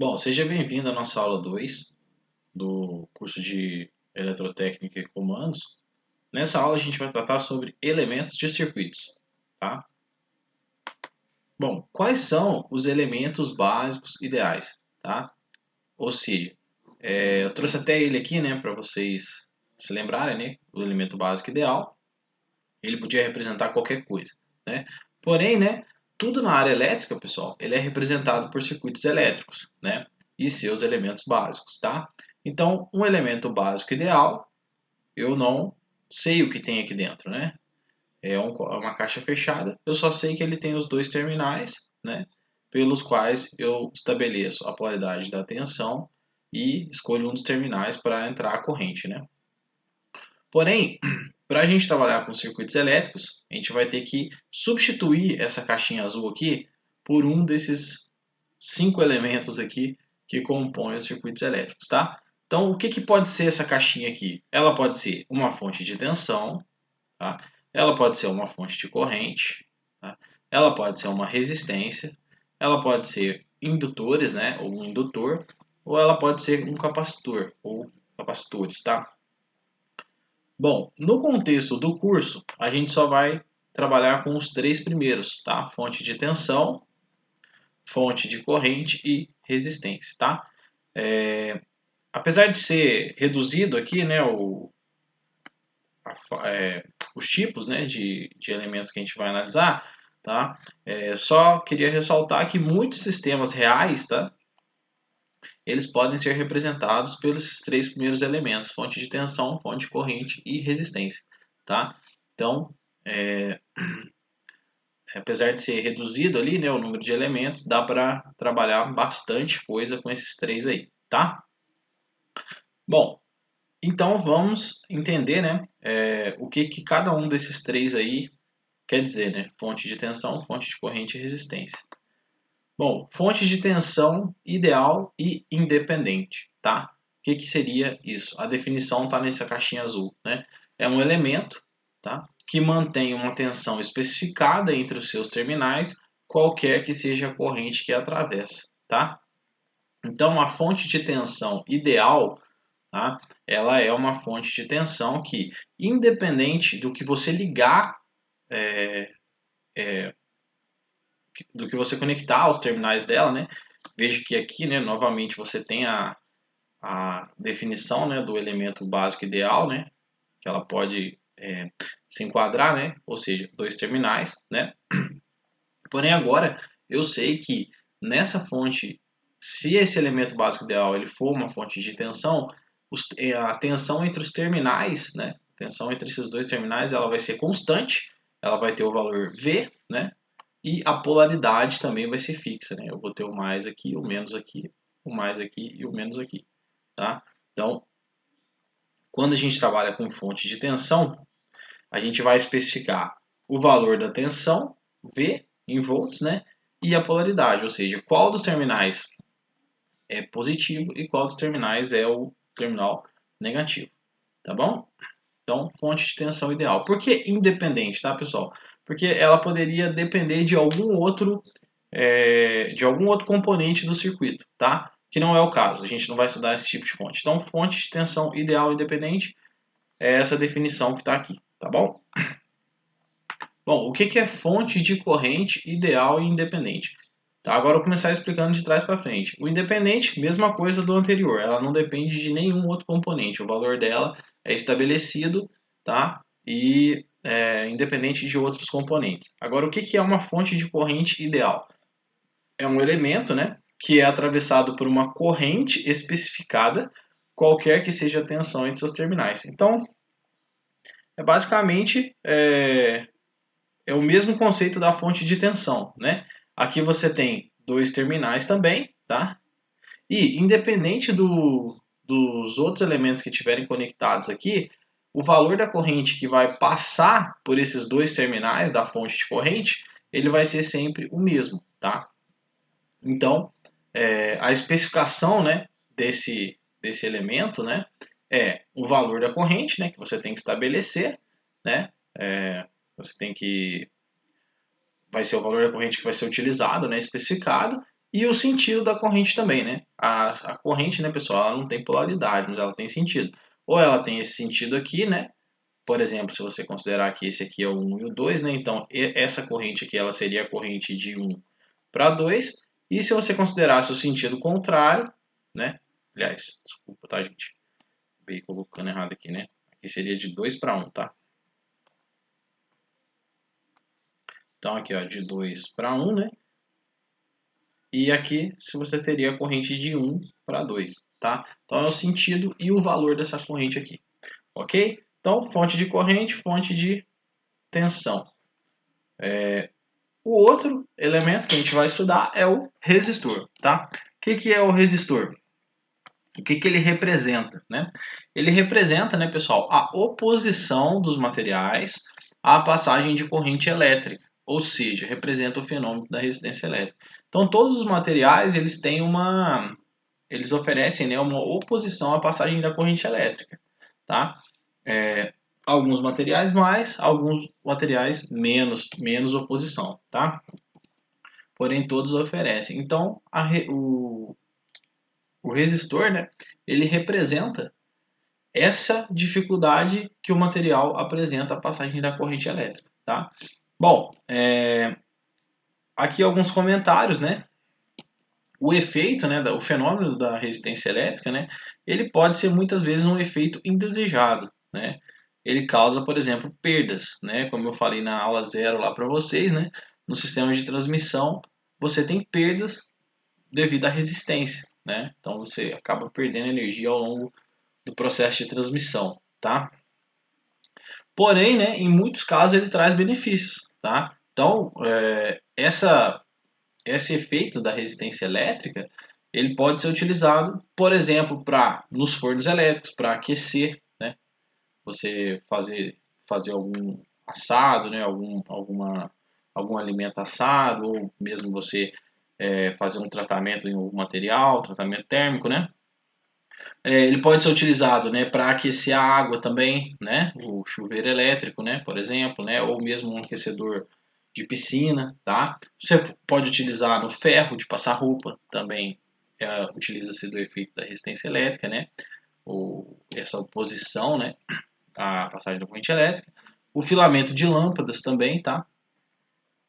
Bom, seja bem-vindo à nossa aula 2 do curso de Eletrotécnica e Comandos. Nessa aula a gente vai tratar sobre elementos de circuitos, tá? Bom, quais são os elementos básicos ideais, tá? Ou seja, eu trouxe até ele aqui, né, para vocês se lembrarem, né? O elemento básico ideal, ele podia representar qualquer coisa, né? Porém, né, tudo na área elétrica, pessoal, ele é representado por circuitos elétricos, né? E seus elementos básicos, tá? Então, um elemento básico ideal, eu não sei o que tem aqui dentro, né? É uma caixa fechada, eu só sei que ele tem os dois terminais, né? Pelos quais eu estabeleço a polaridade da tensão e escolho um dos terminais para entrar a corrente, né? Porém, para a gente trabalhar com circuitos elétricos, a gente vai ter que substituir essa caixinha azul aqui por um desses 5 elementos aqui que compõem os circuitos elétricos, tá? Então, o que pode ser essa caixinha aqui? Ela pode ser uma fonte de tensão, tá? Ela pode ser uma fonte de corrente, tá? Ela pode ser uma resistência, ela pode ser indutores, né? Ou um indutor, ou ela pode ser um capacitor ou capacitores, tá? Bom, no contexto do curso, a gente só vai trabalhar com os três primeiros, tá? Fonte de tensão, fonte de corrente e resistência, tá? Apesar de ser reduzido aqui, né, os tipos, né, de elementos que a gente vai analisar, tá? Só queria ressaltar que muitos sistemas reais, tá? Eles podem ser representados pelos três primeiros elementos: fonte de tensão, fonte de corrente e resistência, tá? Então, é, apesar de ser reduzido ali, né, o número de elementos, dá para trabalhar bastante coisa com esses três aí, tá? Bom, então vamos entender, né, o que cada um desses três aí quer dizer, né? Fonte de tensão, fonte de corrente e resistência. Bom, fonte de tensão ideal e independente, tá? O que seria isso? A definição está nessa caixinha azul, né? É um elemento, tá? Que mantém uma tensão especificada entre os seus terminais, qualquer que seja a corrente que atravessa, tá? Então, a fonte de tensão ideal, tá? Ela é uma fonte de tensão que, independente do que você ligar, é, do que você conectar aos terminais dela, né? Veja que aqui, né, novamente você tem a definição, né, do elemento básico ideal, né, que ela pode se enquadrar, né, ou seja, dois terminais, né. Porém agora eu sei que nessa fonte, se esse elemento básico ideal ele for uma fonte de tensão, a tensão entre os terminais, né, a tensão entre esses dois terminais, ela vai ser constante, ela vai ter o valor V, né, e a polaridade também vai ser fixa, né? Eu vou ter o mais aqui, o menos aqui, o mais aqui e o menos aqui, tá? Então, quando a gente trabalha com fonte de tensão, a gente vai especificar o valor da tensão, V, em volts, né? E a polaridade, ou seja, qual dos terminais é positivo e qual dos terminais é o terminal negativo, tá bom? Então, fonte de tensão ideal. Por que independente, tá, pessoal? Porque ela poderia depender de algum outro componente do circuito, tá? Que não é o caso, a gente não vai estudar esse tipo de fonte. Então, fonte de tensão ideal independente é essa definição que está aqui, tá bom? Bom, o que é fonte de corrente ideal e independente? Tá, agora eu vou começar explicando de trás para frente. O independente, mesma coisa do anterior, ela não depende de nenhum outro componente, o valor dela é estabelecido, tá? E independente de outros componentes. Agora, o que é uma fonte de corrente ideal? É um elemento, né, que é atravessado por uma corrente especificada, qualquer que seja a tensão entre seus terminais. Então, basicamente é o mesmo conceito da fonte de tensão, né? Aqui você tem dois terminais também, tá? E independente dos outros elementos que estiverem conectados aqui, o valor da corrente que vai passar por esses dois terminais da fonte de corrente, ele vai ser sempre o mesmo, tá? Então, a especificação, né, desse elemento, né, é o valor da corrente, né, que você tem que estabelecer, né, você tem que vai ser o valor da corrente que vai ser utilizado, né, especificado, E o sentido da corrente também, né? A corrente, né, pessoal, ela não tem polaridade, mas ela tem sentido. Ou ela tem esse sentido aqui, né? Por exemplo, se você considerar que esse aqui é o 1 e o 2, né? Então, essa corrente aqui, ela seria a corrente de 1 para 2. E se você considerasse o sentido contrário, né? Aliás, desculpa, tá, gente? Acabei colocando errado aqui, né? Aqui seria de 2 para 1, tá? Então, aqui, ó, de 2 para 1, né? E aqui, se você teria a corrente de 1 para 2, tá? Então, é o sentido e o valor dessa corrente aqui, ok? Então, fonte de corrente, fonte de tensão. O outro elemento que a gente vai estudar é o resistor, tá? O que é o resistor? O que ele representa, né? Ele representa, né, pessoal, a oposição dos materiais à passagem de corrente elétrica, ou seja, representa o fenômeno da resistência elétrica. Então, todos os materiais eles oferecem, né, uma oposição à passagem da corrente elétrica, tá? Alguns materiais mais, alguns materiais menos oposição, tá? Porém, todos oferecem. Então, o resistor, né, ele representa essa dificuldade que o material apresenta à passagem da corrente elétrica, tá? Bom, aqui alguns comentários, né? O efeito, né, o fenômeno da resistência elétrica, né, ele pode ser muitas vezes um efeito indesejado, né? Ele causa, por exemplo, perdas, né? Como eu falei na aula 0 lá para vocês, né? No sistema de transmissão, você tem perdas devido à resistência, né? Então você acaba perdendo energia ao longo do processo de transmissão, tá? Porém, né, em muitos casos ele traz benefícios, tá? Então, esse efeito da resistência elétrica, ele pode ser utilizado, por exemplo, nos fornos elétricos, para aquecer, né? Você fazer algum assado, né? Algum alimento assado, ou mesmo você fazer um tratamento em algum material, tratamento térmico, né? Ele pode ser utilizado, né, para aquecer a água também, né, o chuveiro elétrico, né, por exemplo, né, ou mesmo um aquecedor de piscina, tá? Você pode utilizar no ferro de passar roupa também, utiliza-se do efeito da resistência elétrica, né, ou essa oposição, né, à passagem da corrente elétrica. O filamento de lâmpadas também, tá?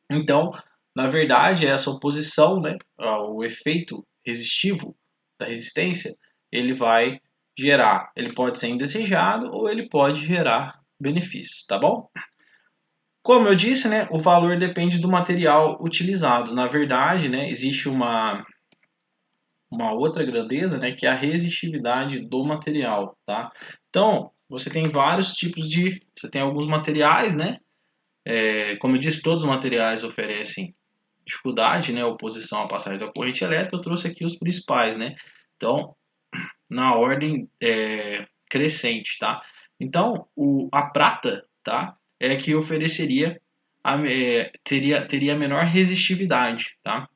Então, na verdade, essa oposição, né, o efeito resistivo da resistência, ele pode ser indesejado ou ele pode gerar benefícios, tá bom? Como eu disse, né, o valor depende do material utilizado. Na verdade, né, existe uma outra grandeza, né, que é a resistividade do material, tá? Então, você tem vários tipos você tem alguns materiais, né? Como eu disse, todos os materiais oferecem dificuldade, né, oposição à passagem da corrente elétrica. Eu trouxe aqui os principais, né? Então, na ordem crescente, tá? Então, a prata, tá? É que ofereceria teria menor resistividade, tá?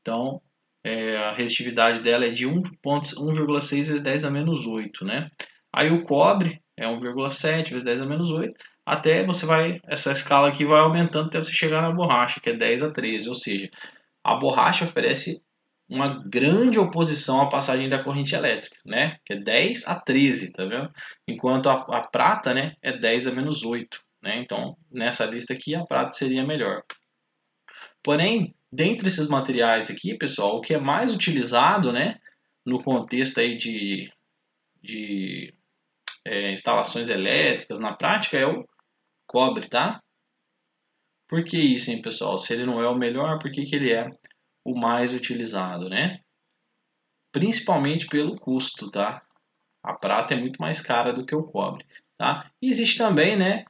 Então, a resistividade dela é de 1,6 vezes 10 a menos 8, né? Aí o cobre é 1,7 vezes 10 a menos 8, até essa escala aqui vai aumentando até você chegar na borracha, que é 10 a 13, ou seja, a borracha oferece uma grande oposição à passagem da corrente elétrica, né? Que é 10 a 13, tá vendo? Enquanto a prata, né, é 10 a menos 8, né? Então, nessa lista aqui, a prata seria melhor. Porém, dentre esses materiais aqui, pessoal, o que é mais utilizado, né, no contexto aí de instalações elétricas, na prática, é o cobre, tá? Por que isso, hein, pessoal? Se ele não é o melhor, por que ele é o mais utilizado, né? Principalmente pelo custo, tá? A prata é muito mais cara do que o cobre, tá? E existe também, né,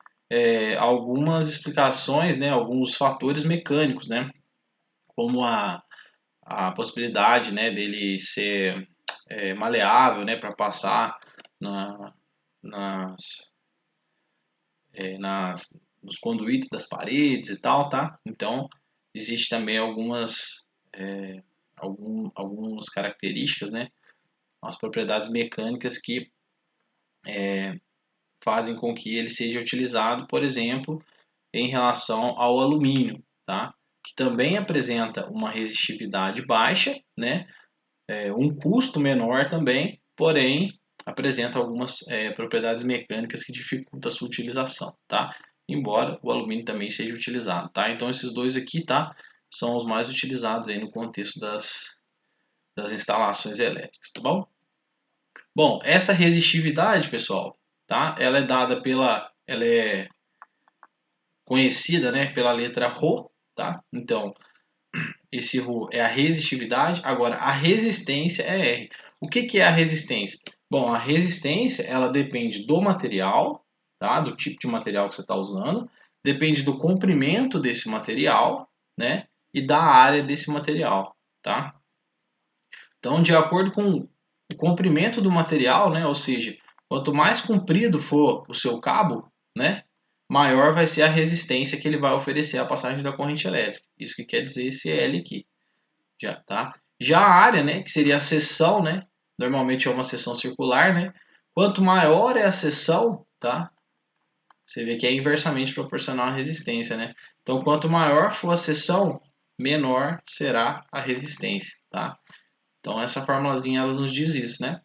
algumas explicações, né, alguns fatores mecânicos, né, como a possibilidade, né, dele ser maleável, né, para passar na, nas, nos conduítes das paredes e tal, tá? Então, existe também algumas características, né, as propriedades mecânicas que fazem com que ele seja utilizado, por exemplo, em relação ao alumínio, tá? que também apresenta uma resistividade baixa, né? Um custo menor também, porém apresenta algumas propriedades mecânicas que dificultam a sua utilização, tá? Embora o alumínio também seja utilizado, tá? Então esses dois aqui, tá? São os mais utilizados aí no contexto das instalações elétricas, tá bom? Bom, essa resistividade, pessoal, tá? Ela é conhecida, né, pela letra Rho, tá? Então, esse Rho é a resistividade, agora a resistência é R. O que é a resistência? Bom, a resistência, ela depende do material, tá? Do tipo de material que você está usando, depende do comprimento desse material, né? E da área desse material, tá? Então, de acordo com o comprimento do material, né? Ou seja, quanto mais comprido for o seu cabo, né? Maior vai ser a resistência que ele vai oferecer à passagem da corrente elétrica. Isso que quer dizer esse L aqui. Já, tá? Já a área, né? Que seria a seção, né? Normalmente é uma seção circular, né? Quanto maior é a seção, tá? Você vê que é inversamente proporcional à resistência, né? Então, quanto maior for a seção, menor será a resistência, tá? Então essa formulazinha ela nos diz isso, né?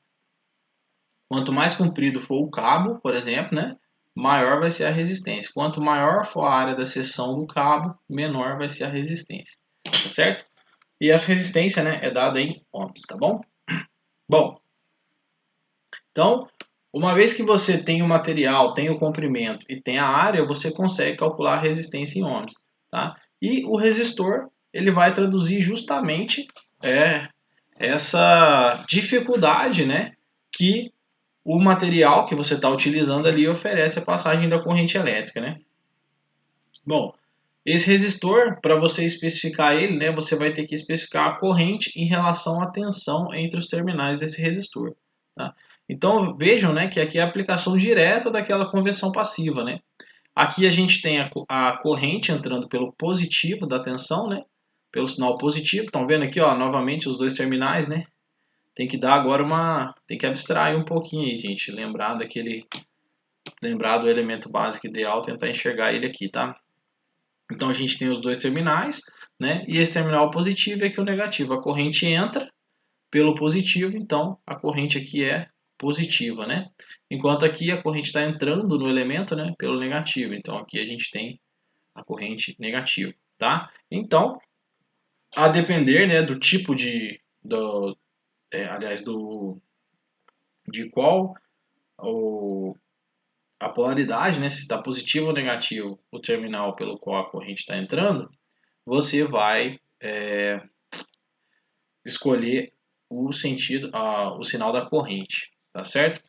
Quanto mais comprido for o cabo, por exemplo, né? Maior vai ser a resistência. Quanto maior for a área da seção do cabo, menor vai ser a resistência. Tá certo? E essa resistência, né, é dada em ohms, tá bom? Bom, então, uma vez que você tem o material, tem o comprimento e tem a área, você consegue calcular a resistência em ohms, tá? E o resistor, ele vai traduzir justamente essa dificuldade, né, que o material que você está utilizando ali oferece a passagem da corrente elétrica, né? Bom, esse resistor, para você especificar ele, né, você vai ter que especificar a corrente em relação à tensão entre os terminais desse resistor, tá? Então vejam, né, que aqui é a aplicação direta daquela conversão passiva, né? Aqui a gente tem a corrente entrando pelo positivo da tensão, né? Pelo sinal positivo. Estão vendo aqui, ó, novamente os dois terminais, né? Tem que dar agora tem que abstrair um pouquinho aí, gente. Lembrar do elemento básico ideal, tentar enxergar ele aqui, tá? Então a gente tem os dois terminais, né? E esse terminal positivo é aqui o negativo. A corrente entra pelo positivo, então a corrente aqui é positiva, né? Enquanto aqui a corrente está entrando no elemento, né? Pelo negativo. Então aqui a gente tem a corrente negativa, tá? Então, a depender, né, do tipo de qual a polaridade, né, se está positivo ou negativo o terminal pelo qual a corrente está entrando, você vai escolher o sentido, o sinal da corrente, tá certo?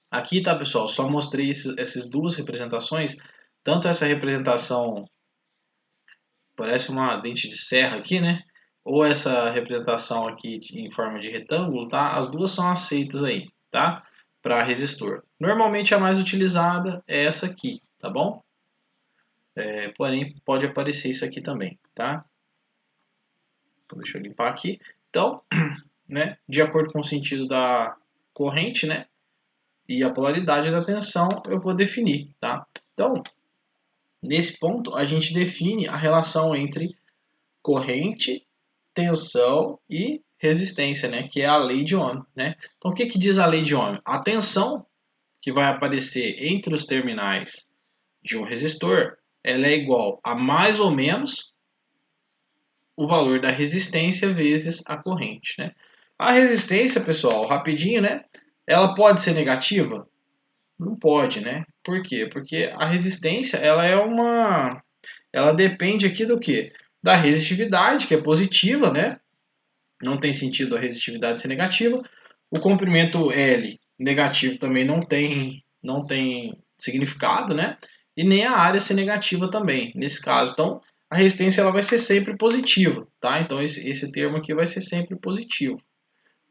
Aqui, tá, pessoal, só mostrei essas duas representações, tanto essa representação parece uma dente de serra aqui, né? Ou essa representação aqui em forma de retângulo, tá? As duas são aceitas aí, tá? Para resistor. Normalmente a mais utilizada é essa aqui, tá bom? Porém, pode aparecer isso aqui também, tá? Então, deixa eu limpar aqui. Então, né, de acordo com o sentido da corrente, né, e a polaridade da tensão, eu vou definir, tá? Então, nesse ponto, a gente define a relação entre corrente, tensão e resistência, né, que é a lei de Ohm, né? Então, o que diz a lei de Ohm? A tensão que vai aparecer entre os terminais de um resistor, ela é igual a mais ou menos o valor da resistência vezes a corrente, né? A resistência, pessoal, rapidinho, né? Ela pode ser negativa? Não pode, né? Por quê? Porque a resistência, ela depende aqui do quê? Da resistividade, que é positiva, né? Não tem sentido a resistividade ser negativa. O comprimento L negativo também não tem significado, né? E nem a área ser negativa também, nesse caso. Então, a resistência ela vai ser sempre positiva, tá? Então, esse termo aqui vai ser sempre positivo.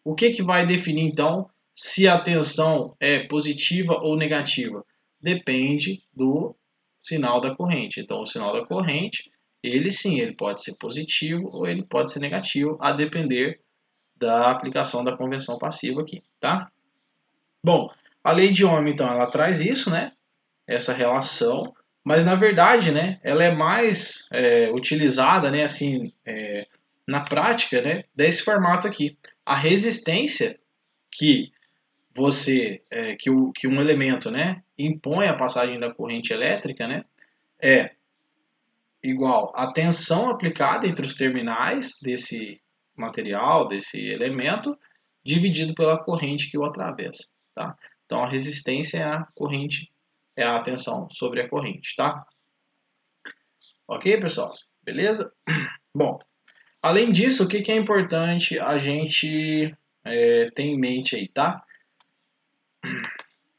O que vai definir, então, se a tensão é positiva ou negativa? Depende do sinal da corrente. Então, o sinal da corrente, ele sim, ele pode ser positivo ou ele pode ser negativo, a depender da aplicação da conversão passiva aqui, tá? Bom, a lei de Ohm, então, ela traz isso, né? Essa relação Mas na verdade, né, ela é mais utilizada, né, assim, na prática, né, desse formato aqui. A resistência que que um elemento, né, impõe a passagem da corrente elétrica, né, é igual à tensão aplicada entre os terminais desse material, desse elemento, dividido pela corrente que o atravessa, tá? Então a resistência é a corrente, é a tensão sobre a corrente, tá? Ok, pessoal? Beleza? Bom, além disso, o que é importante a gente ter em mente aí, tá?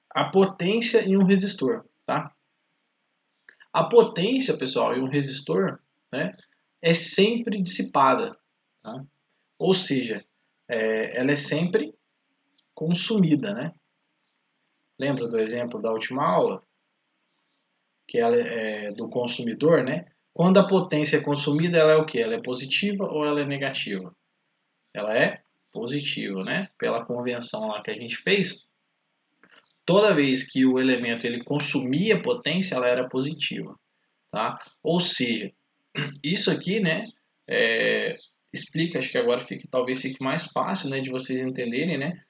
A potência em um resistor, tá? A potência, pessoal, em um resistor, né, é sempre dissipada, tá? Ou seja, ela é sempre consumida, né? Lembra do exemplo da última aula, que ela é do consumidor, né? Quando a potência é consumida, ela é o que? Ela é positiva ou ela é negativa? Ela é positiva, né? Pela convenção lá que a gente fez, toda vez que o elemento ele consumia potência, ela era positiva, tá? Ou seja, isso aqui, né? É, explica, acho que agora talvez fique mais fácil, né, de vocês entenderem, né?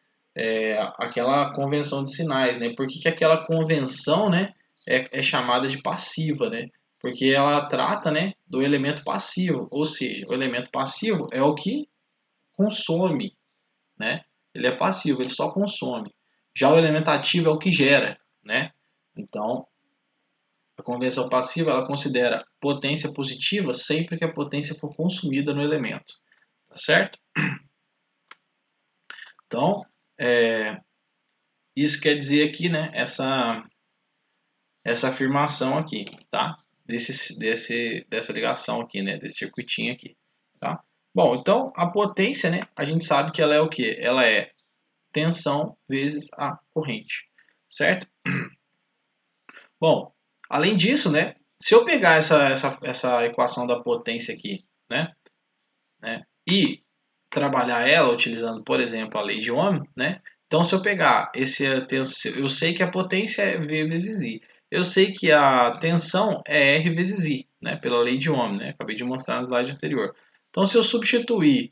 Aquela convenção de sinais, né? Por que aquela convenção, né, é chamada de passiva, né? Porque ela trata, né, do elemento passivo, ou seja, o elemento passivo é o que consome, né? Ele é passivo, ele só consome. Já o elemento ativo é o que gera, né? Então, a convenção passiva ela considera potência positiva sempre que a potência for consumida no elemento, tá certo? Então, isso quer dizer aqui, né, essa afirmação aqui, tá? Dessa ligação aqui, né, desse circuitinho aqui, tá? Bom, então a potência, né, a gente sabe que ela é o quê? Ela é tensão vezes a corrente, certo? Bom, além disso, né, se eu pegar essa equação da potência aqui, né, e trabalhar ela utilizando, por exemplo, a lei de Ohm, né? Então, se eu pegar eu sei que a potência é V vezes I. Eu sei que a tensão é R vezes I, né? Pela lei de Ohm, né? Acabei de mostrar no slide anterior. Então, se eu substituir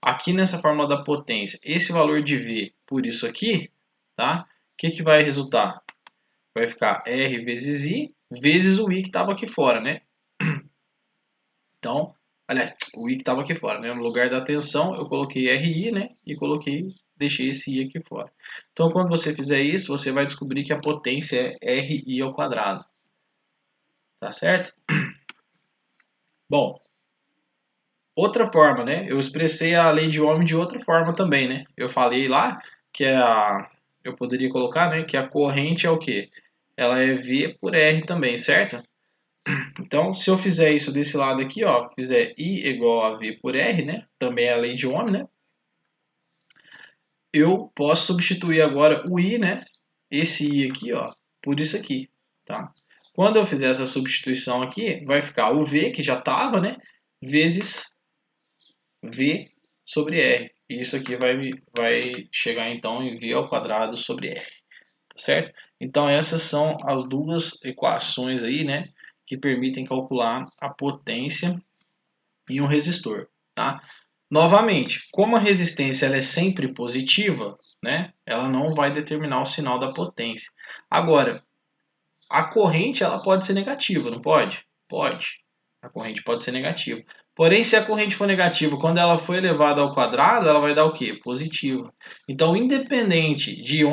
aqui nessa fórmula da potência esse valor de V por isso aqui, tá? O que vai resultar? Vai ficar R vezes I vezes o I que estava aqui fora, né? Então, aliás, o I que estava aqui fora, né? No lugar da tensão, eu coloquei RI, né? E deixei esse I aqui fora. Então, quando você fizer isso, você vai descobrir que a potência é RI ao quadrado. Tá certo? Bom, outra forma, né? Eu expressei a lei de Ohm de outra forma também, né? Eu falei lá que eu poderia colocar, né? Que a corrente é o quê? Ela é V por R também, certo? Então, se eu fizer isso desse lado aqui, ó, fizer I igual a V por R, né? Também é a lei de Ohm, né? Eu posso substituir agora o I, né? Esse I aqui, ó, por isso aqui, tá? Quando eu fizer essa substituição aqui, vai ficar o V, que já estava, né? Vezes V sobre R. E isso aqui vai chegar, então, em V ao quadrado sobre R, tá certo? Então, essas são as duas equações aí, né? Que permitem calcular a potência em um resistor, tá? Novamente, como a resistência ela é sempre positiva, né, ela não vai determinar o sinal da potência. Agora, a corrente ela pode ser negativa, não pode? Pode. A corrente pode ser negativa. Porém, se a corrente for negativa, quando ela for elevada ao quadrado, ela vai dar o quê? Positiva. Então, independente de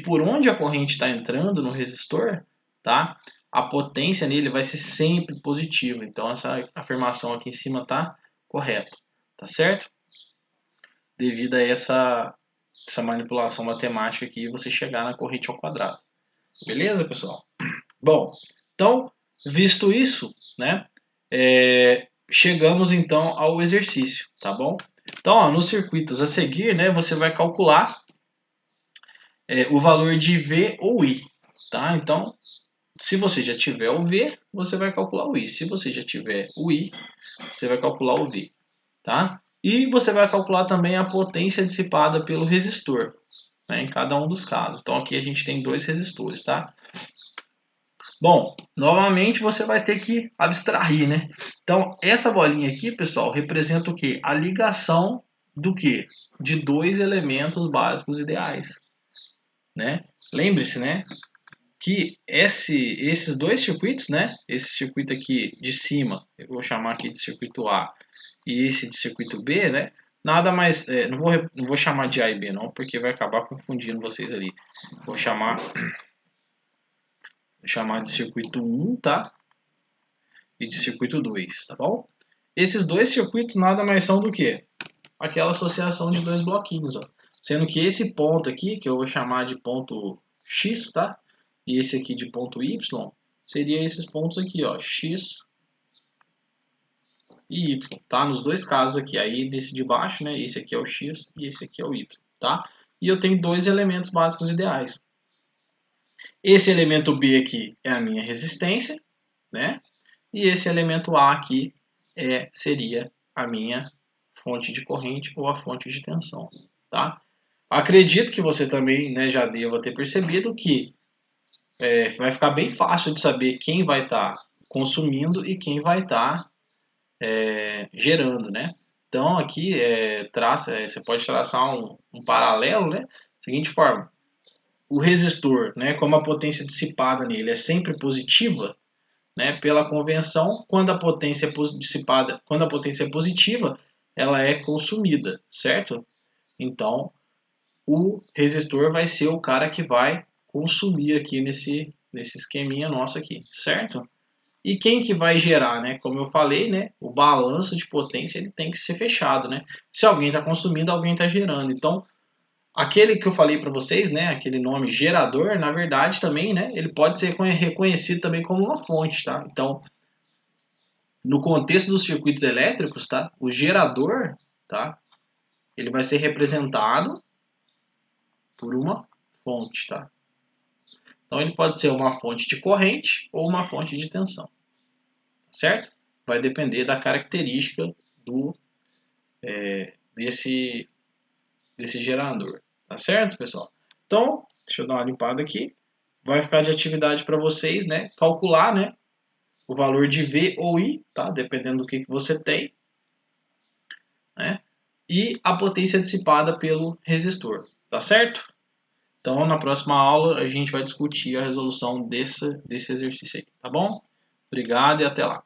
por onde a corrente está entrando no resistor, tá? A potência nele vai ser sempre positiva. Então, essa afirmação aqui em cima está correta. Tá certo? Devido a essa manipulação matemática aqui, você chegar na corrente ao quadrado. Beleza, pessoal? Bom, então, visto isso, né, chegamos então ao exercício, tá bom? Então, ó, nos circuitos a seguir, né, você vai calcular o valor de V ou I, tá? Então, se você já tiver o V, você vai calcular o I. Se você já tiver o I, você vai calcular o V, tá? E você vai calcular também a potência dissipada pelo resistor, né, em cada um dos casos. Então, aqui a gente tem dois resistores, tá? Bom, novamente você vai ter que abstrair, né? Então, essa bolinha aqui, pessoal, representa o quê? A ligação do quê? De dois elementos básicos ideais, né? Lembre-se, né? Que esses dois circuitos, né? Esse circuito aqui de cima, eu vou chamar aqui de circuito A, e esse de circuito B, né? Nada mais, não vou chamar de A e B não, porque vai acabar confundindo vocês ali. Vou chamar de circuito 1, tá? E de circuito 2, tá bom? Esses dois circuitos nada mais são do que aquela associação de dois bloquinhos, ó. Sendo que esse ponto aqui, que eu vou chamar de ponto X, tá? E esse aqui de ponto Y, seria esses pontos aqui, ó, X e Y, tá? Nos dois casos aqui, aí desse de baixo, né? Esse aqui é o X e esse aqui é o Y, tá? E eu tenho dois elementos básicos ideais. Esse elemento B aqui é a minha resistência, né? E esse elemento A aqui seria a minha fonte de corrente ou a fonte de tensão, tá? Acredito que você também, né, já deva ter percebido que vai ficar bem fácil de saber quem vai estar consumindo e quem vai estar gerando, né? Então aqui você pode traçar um paralelo, né? Seguinte forma, o resistor, né, como a potência dissipada nele é sempre positiva, né, pela convenção, quando a potência é dissipada, quando a potência é positiva, ela é consumida, certo? Então, o resistor vai ser o cara que vai consumir aqui nesse esqueminha nosso aqui, certo? E quem que vai gerar, né? Como eu falei, né? O balanço de potência ele tem que ser fechado, né? Se alguém está consumindo, alguém está gerando. Então, aquele que eu falei para vocês, né? Aquele nome gerador, na verdade também, né? Ele pode ser reconhecido também como uma fonte, tá? Então, no contexto dos circuitos elétricos, tá? O gerador, tá? Ele vai ser representado por uma fonte, tá? Então ele pode ser uma fonte de corrente ou uma fonte de tensão, certo? Vai depender da característica do desse gerador, tá certo, pessoal? Então, deixa eu dar uma limpada aqui. Vai ficar de atividade para vocês, né? Calcular, né? O valor de V ou I, tá? Dependendo do que você tem, né? E a potência dissipada pelo resistor, tá certo? Então, na próxima aula, a gente vai discutir a resolução desse exercício aí, tá bom? Obrigado e até lá.